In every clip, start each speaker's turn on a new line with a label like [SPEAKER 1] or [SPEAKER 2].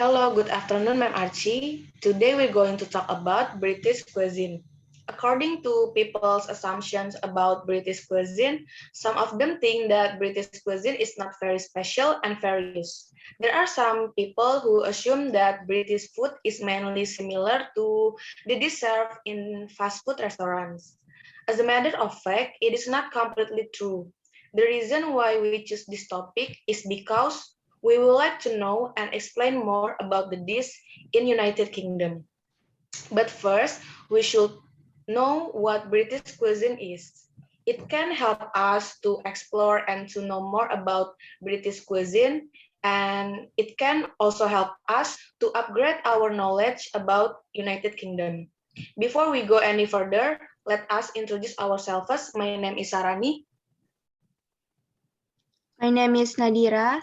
[SPEAKER 1] Hello, good afternoon, Ma'am Archie. Today we're going to talk about British cuisine. According to people's assumptions about British cuisine, some of them think that British cuisine is not very special and fair use. There are some people who assume that British food is mainly similar to the dish served in fast food restaurants. As a matter of fact, it is not completely true. The reason why we choose this topic is because we would like to know and explain more about the dish in United Kingdom. But first, we should know what British cuisine is. It can help us to explore and to know more about British cuisine, and it can also help us to upgrade our knowledge about United Kingdom. Before we go any further, let us introduce ourselves. My name is Sarani.
[SPEAKER 2] My name is Nadira.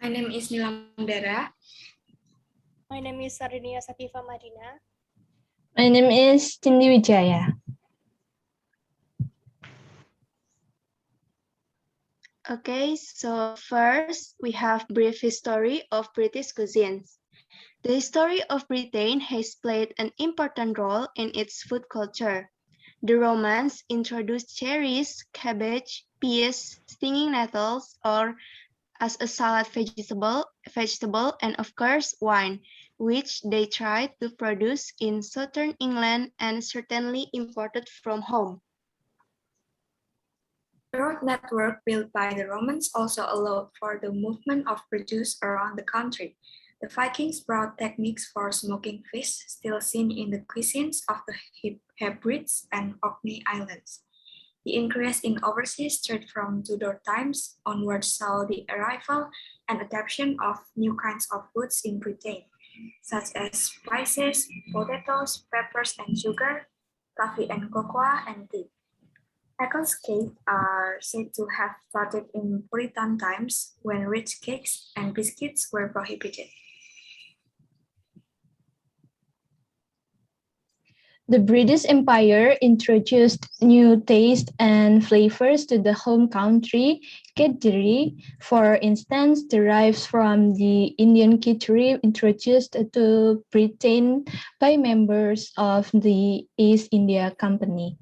[SPEAKER 3] My name is Nilam Dara.
[SPEAKER 4] My name is Ardenia Tsaqifa Madina.
[SPEAKER 5] My name is Wijaya.
[SPEAKER 2] Okay, so first we have brief history of British cuisines. The history of Britain has played an important role in its food culture. The Romans introduced cherries, cabbage, peas, stinging nettles, or as a salad vegetable, and of course wine, which they tried to produce in southern England and certainly imported from home.
[SPEAKER 3] The road network built by the Romans also allowed for the movement of produce around the country. The Vikings brought techniques for smoking fish still seen in the cuisines of the Hebrides and Orkney Islands. The increase in overseas trade from Tudor times onwards saw the arrival and adoption of new kinds of foods in Britain, such as spices, potatoes, peppers and sugar, coffee and cocoa, and tea. Eccles cakes are said to have started in Puritan times when rich cakes and biscuits were prohibited.
[SPEAKER 5] The British Empire introduced new tastes and flavors to the home country. Kitchery, for instance, derives from the Indian kitchery introduced to Britain by members of the East India Company.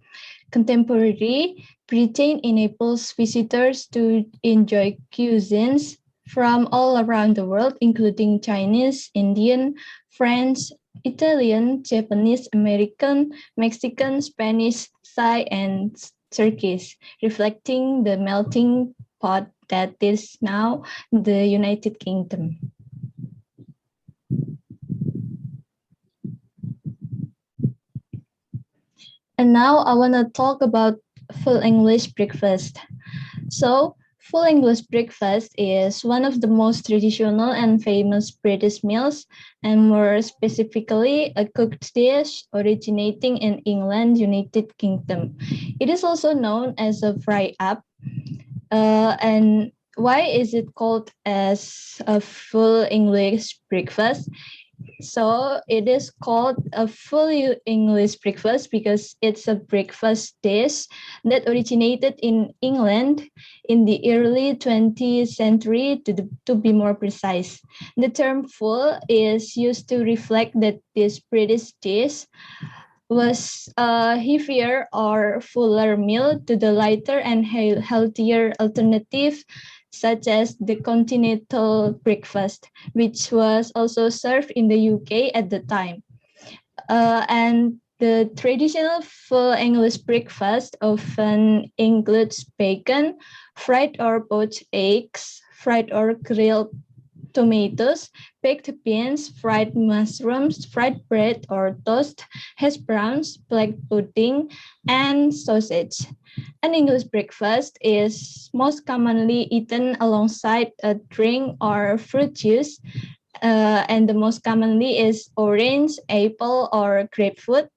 [SPEAKER 5] Contemporary Britain enables visitors to enjoy cuisines from all around the world, including Chinese, Indian, French, Italian, Japanese, American, Mexican, Spanish, Thai, and Turkish, reflecting the melting pot that is now the United Kingdom. And now I want to talk about full English breakfast. So, full English breakfast is one of the most traditional and famous British meals, and more specifically, a cooked dish originating in England, United Kingdom. It is also known as a fry-up. And why is it called as a full English breakfast? So it is called a full English breakfast because it's a breakfast dish that originated in England in the early 20th century, to be more precise. The term full is used to reflect that this British dish was a heavier or fuller meal to the lighter and healthier alternative such as the continental breakfast, which was also served in the UK at the time. And the traditional full English breakfast often includes bacon, fried or poached eggs, fried or grilled tomatoes, baked beans, fried mushrooms, fried bread or toast, hash browns, black pudding, and sausage. An English breakfast is most commonly eaten alongside a drink or fruit juice, and the most commonly is orange, apple, or grapefruit,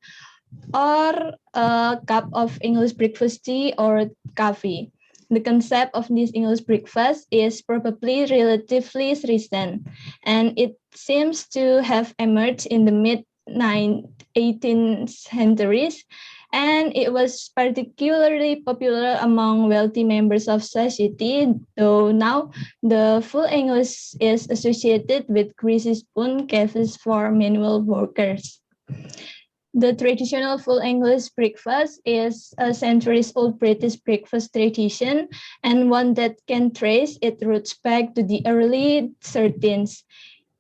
[SPEAKER 5] or a cup of English breakfast tea or coffee. The concept of this English breakfast is probably relatively recent, and it seems to have emerged in the mid-18th centuries and it was particularly popular among wealthy members of society, though now the full English is associated with greasy spoon cafes for manual workers. The traditional full English breakfast is a centuries-old British breakfast tradition and one that can trace its roots back to the early 13th.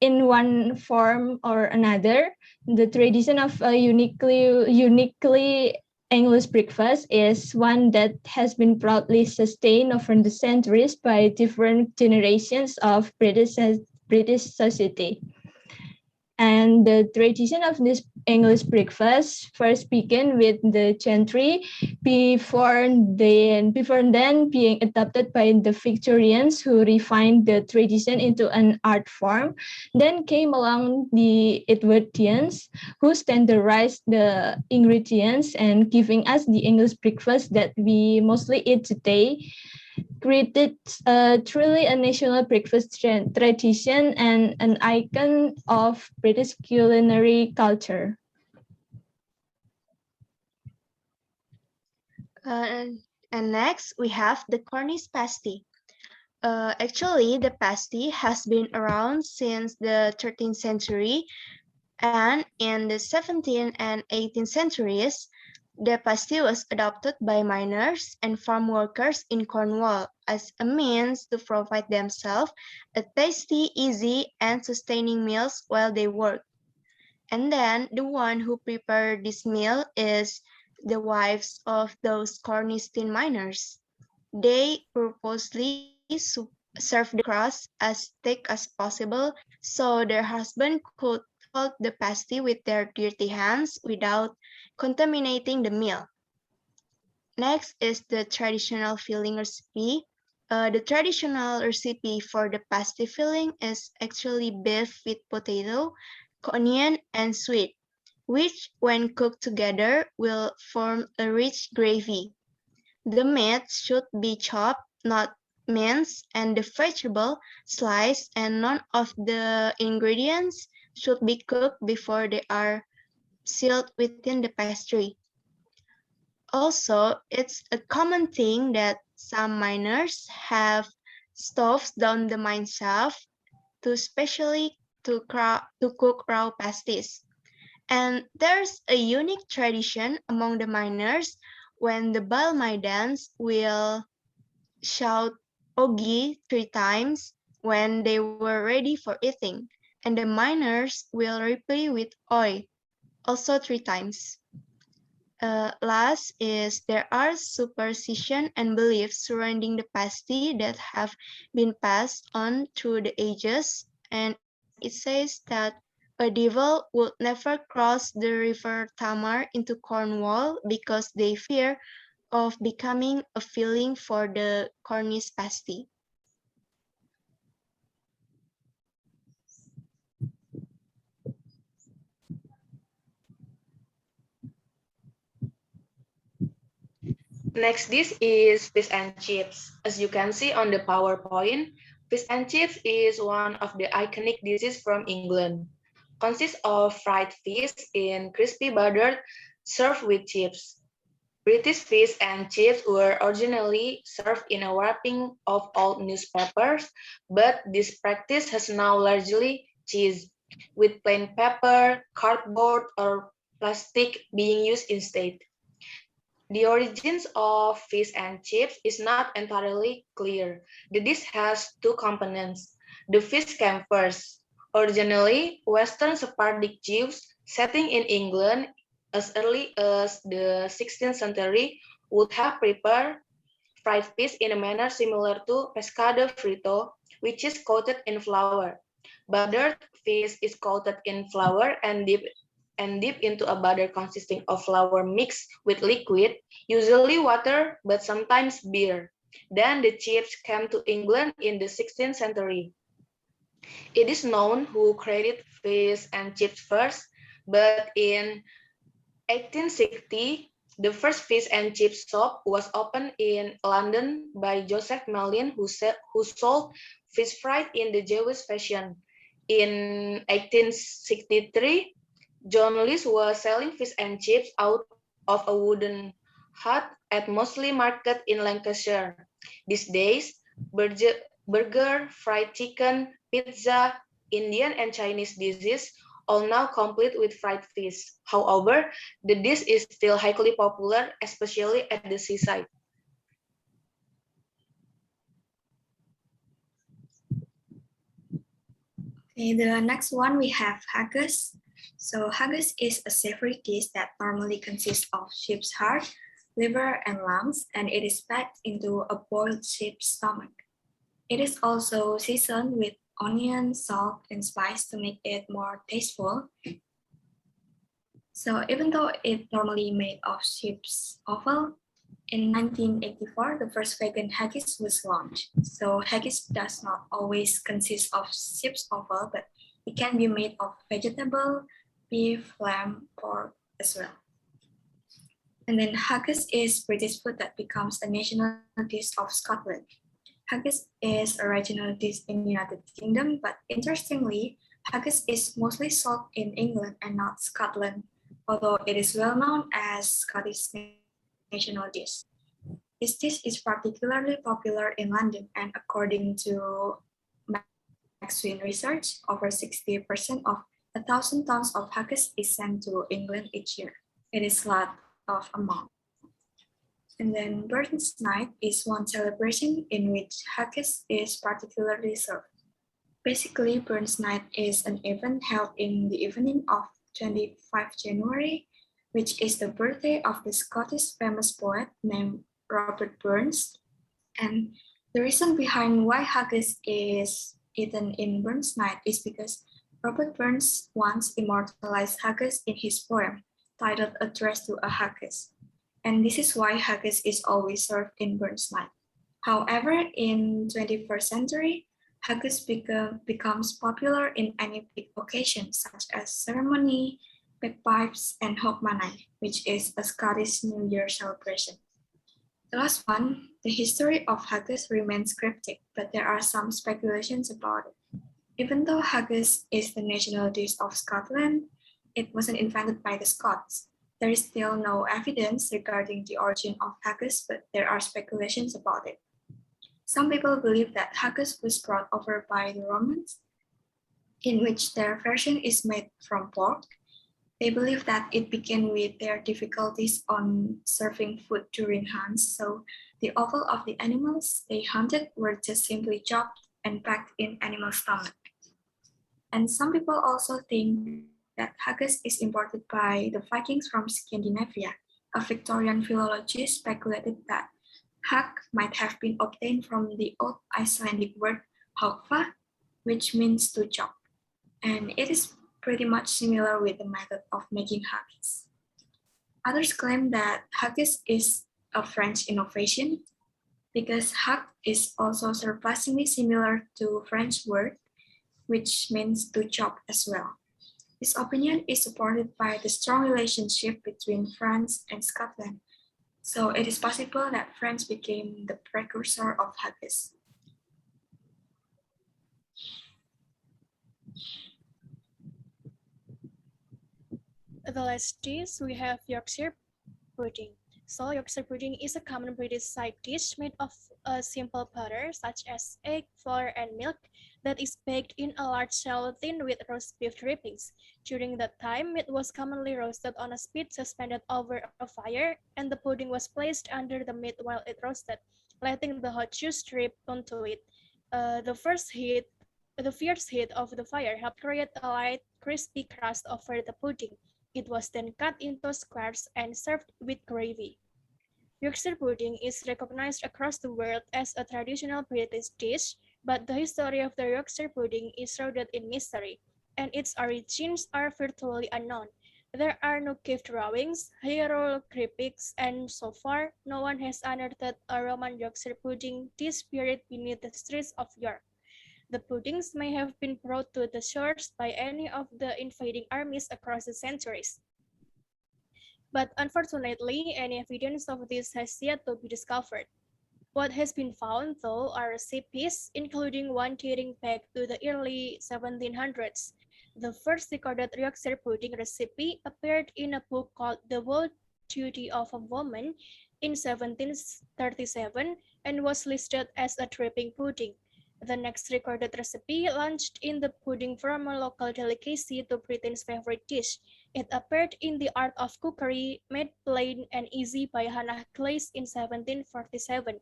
[SPEAKER 5] In one form or another, the tradition of a uniquely English breakfast is one that has been proudly sustained over the centuries by different generations of British society. And the tradition of this English breakfast first began with the gentry before then being adopted by the Victorians who refined the tradition into an art form. Then came along the Edwardians who standardized the ingredients and giving us the English breakfast that we mostly eat today, created truly a national breakfast tradition and an icon of British culinary culture.
[SPEAKER 2] And next, we have the Cornish pasty. Actually, the pasty has been around since the 13th century, and in the 17th and 18th centuries, the pasty was adopted by miners and farm workers in Cornwall as a means to provide themselves a tasty, easy, and sustaining meals while they work. And then the one who prepared this meal is the wives of those Cornish tin miners. They purposely serve the crust as thick as possible so their husband could hold the pasty with their dirty hands without contaminating the meal. Next is the traditional filling recipe. The traditional recipe for the pasty filling is actually beef with potato, onion, and sweet, which when cooked together will form a rich gravy. The meat should be chopped, not minced, and the vegetable sliced, and none of the ingredients should be cooked before they are sealed within the pastry. Also, it's a common thing that some miners have stoves down the mine shaft to specially to cook raw pasties. And there's a unique tradition among the miners when the Balmaidans will shout Ogi 3 times when they were ready for eating, and the miners will reply with Oi, also 3 times. Last is there are superstition and beliefs surrounding the pasty that have been passed on through the ages, and it says that a devil would never cross the river Tamar into Cornwall because they fear of becoming a filling for the Cornish pasty.
[SPEAKER 1] Next dish is fish and chips. As you can see on the PowerPoint, fish and chips is one of the iconic dishes from England. Consists of fried fish in crispy butter served with chips. British fish and chips were originally served in a wrapping of old newspapers, but this practice has now largely ceased, with plain paper, cardboard, or plastic being used instead. The origins of fish and chips is not entirely clear. The dish has two components. The fish came first. Originally, Western Sephardic Jews setting in England as early as the 16th century would have prepared fried fish in a manner similar to pescado frito, which is coated in flour. Buttered fish is coated in flour and dipped into a batter consisting of flour mixed with liquid, usually water, but sometimes beer. Then the chips came to England in the 16th century. It is known who created fish and chips first, but in 1860, the first fish and chips shop was opened in London by Joseph Malin, who sold fish fried in the Jewish fashion. In 1863, John Lees was selling fish and chips out of a wooden hut at mostly market in Lancashire. These days, burger, fried chicken, pizza, Indian and Chinese dishes all now complete with fried fish. However, the dish is still highly popular, especially at the seaside.
[SPEAKER 3] Okay, the next one we have haggis. So haggis is a savory dish that normally consists of sheep's heart, liver, and lungs, and it is packed into a boiled sheep's stomach. It is also seasoned with onion, salt, and spice to make it more tasteful. So even though it normally made of sheep's offal, in 1984, the first vegan haggis was launched. So haggis does not always consist of sheep's offal, but it can be made of vegetable, beef, lamb, pork as well. And then haggis is British food that becomes a national dish of Scotland. Haggis is a regional dish in the United Kingdom, but interestingly, haggis is mostly sold in England and not Scotland, although it is well known as Scottish national dish. This dish is particularly popular in London, and according to Maxwell research, over 60% of 1,000 tons of haggis is sent to England each year. It is a lot of amount. And then Burns Night is one celebration in which haggis is particularly served. Basically, Burns Night is an event held in the evening of 25 January, which is the birthday of the Scottish famous poet named Robert Burns. And the reason behind why haggis is eaten in Burns Night is because Robert Burns once immortalized haggis in his poem titled Address to a Haggis. And this is why haggis is always served in Burns Night. However, in 21st century, haggis becomes popular in any big occasion such as ceremony, bagpipes, and Hogmanay, which is a Scottish New Year celebration. The last one, the history of haggis remains cryptic, but there are some speculations about it. Even though haggis is the national dish of Scotland, it wasn't invented by the Scots. There is still no evidence regarding the origin of haggis, but there are speculations about it. Some people believe that haggis was brought over by the Romans, in which their version is made from pork. They believe that it began with their difficulties on serving food during hunts, so the offal of the animals they hunted were just simply chopped and packed in animal stomach. And some people also think that haggis is imported by the Vikings from Scandinavia. A Victorian philologist speculated that hag might have been obtained from the old Icelandic word hogfa, which means to chop. And it is pretty much similar with the method of making haggis. Others claim that haggis is a French innovation because hag is also surprisingly similar to French word, which means to chop as well. This opinion is supported by the strong relationship between France and Scotland, so it is possible that France became the precursor of haggis.
[SPEAKER 4] The last dish we have Yorkshire pudding. So Yorkshire pudding is a common British side dish made of a simple butter such as egg, flour, and milk that is baked in a large shallow tin with roast beef drippings. During that time, meat was commonly roasted on a spit suspended over a fire, and the pudding was placed under the meat while it roasted, letting the hot juice drip onto it. The fierce heat of the fire helped create a light, crispy crust over the pudding. It was then cut into squares and served with gravy. Yorkshire pudding is recognized across the world as a traditional British dish, but the history of the Yorkshire pudding is shrouded in mystery, and its origins are virtually unknown. There are no cave drawings, hieroglyphics, and so far, no one has unearthed a Roman Yorkshire pudding dish buried beneath the streets of York. The puddings may have been brought to the shores by any of the invading armies across the centuries. But unfortunately, any evidence of this has yet to be discovered. What has been found, though, are recipes, including one dating back to the early 1700s. The first recorded Yorkshire pudding recipe appeared in a book called The Wold duty of a woman in 1737 and was listed as a dripping pudding. The next recorded recipe launched in the pudding from a local delicacy to Britain's favorite dish. It appeared in The Art of Cookery, made plain and easy by Hannah Glaze in 1747.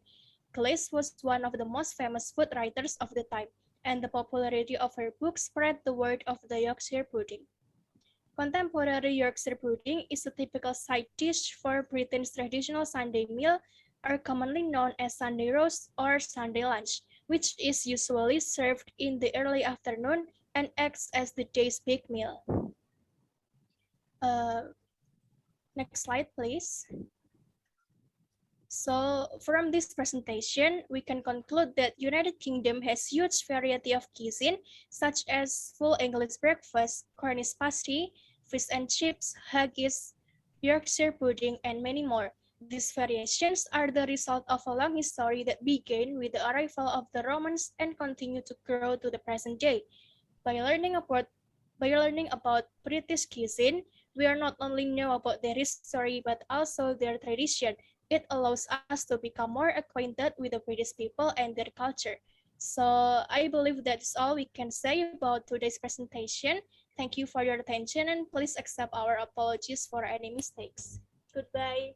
[SPEAKER 4] Glaze was one of the most famous food writers of the time, and the popularity of her book spread the word of the Yorkshire pudding. Contemporary Yorkshire pudding is a typical side dish for Britain's traditional Sunday meal, or commonly known as Sunday roast or Sunday lunch, which is usually served in the early afternoon and acts as the day's big meal. Next slide, please. So from this presentation, we can conclude that United Kingdom has huge variety of cuisine, such as full English breakfast, Cornish pasty, fish and chips, haggis, Yorkshire pudding, and many more. These variations are the result of a long history that began with the arrival of the Romans and continue to grow to the present day. By learning about British cuisine, we are not only know about their history but also their tradition. It allows us to become more acquainted with the British people and their culture. So I believe that's all we can say about today's presentation. Thank you for your attention and please accept our apologies for any mistakes. Goodbye.